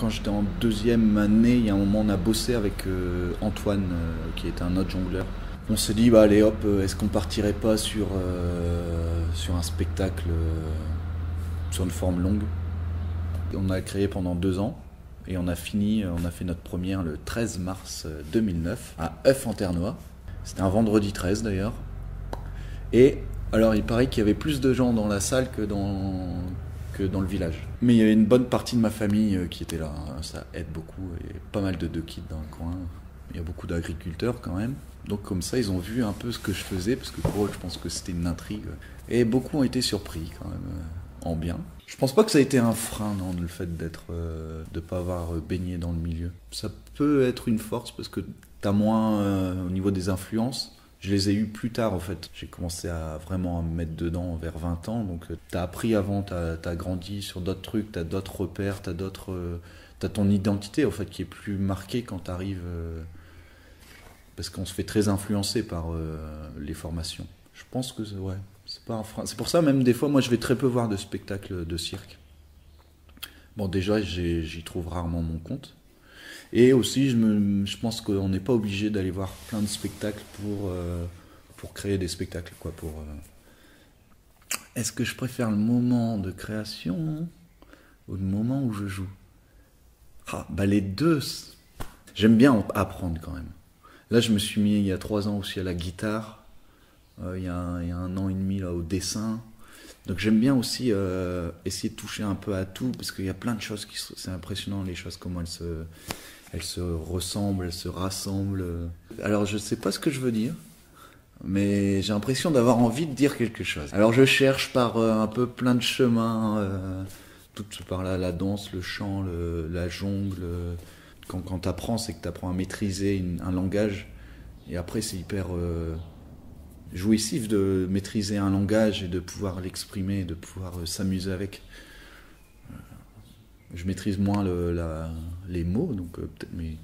Quand j'étais en deuxième année, il y a un moment, on a bossé avec Antoine, qui était un autre jongleur. On s'est dit, bah allez hop, est-ce qu'on partirait pas sur un spectacle sur une forme longue. On a créé pendant 2 ans et on a fait notre première le 13 mars 2009 à Euf-en-Ternois. C'était un vendredi 13 d'ailleurs. Et alors il paraît qu'il y avait plus de gens dans la salle que dans le village. Mais il y avait une bonne partie de ma famille qui était là, ça aide beaucoup, et pas mal de deux kids dans le coin. Il y a beaucoup d'agriculteurs quand même. Donc comme ça, ils ont vu un peu ce que je faisais, parce que pour eux, je pense que c'était une intrigue. Et beaucoup ont été surpris quand même, en bien. Je pense pas que ça a été un frein, non, le fait de pas avoir baigné dans le milieu. Ça peut être une force, parce que t'as moins, au niveau des influences, je les ai eues plus tard en fait. J'ai commencé à vraiment me mettre dedans vers 20 ans, donc t'as appris avant, t'as grandi sur d'autres trucs, t'as d'autres repères, t'as ton identité en fait qui est plus marquée quand t'arrives, parce qu'on se fait très influencer par les formations. Je pense que ouais, c'est pas un frein. C'est pour ça même des fois moi je vais très peu voir de spectacles de cirque. Bon déjà j'y trouve rarement mon compte. Et aussi, je pense qu'on n'est pas obligé d'aller voir plein de spectacles pour créer des spectacles, quoi. Est-ce que je préfère le moment de création ou le moment où je joue? Ah, bah les deux. J'aime bien apprendre quand même. Là, je me suis mis il y a 3 ans aussi à la guitare. Il y a un an et demi là au dessin. Donc j'aime bien aussi essayer de toucher un peu à tout, parce qu'il y a plein de choses c'est impressionnant, les choses comment elles se ressemblent, elles se rassemblent. Alors je sais pas ce que je veux dire, mais j'ai l'impression d'avoir envie de dire quelque chose. Alors je cherche par un peu plein de chemins, tout par la danse, le chant, la jongle. Quand t'apprends, c'est que t'apprends à maîtriser un langage, et après c'est hyper jouissif de maîtriser un langage et de pouvoir l'exprimer, de pouvoir s'amuser avec. Je maîtrise moins les mots, donc peut-être, mais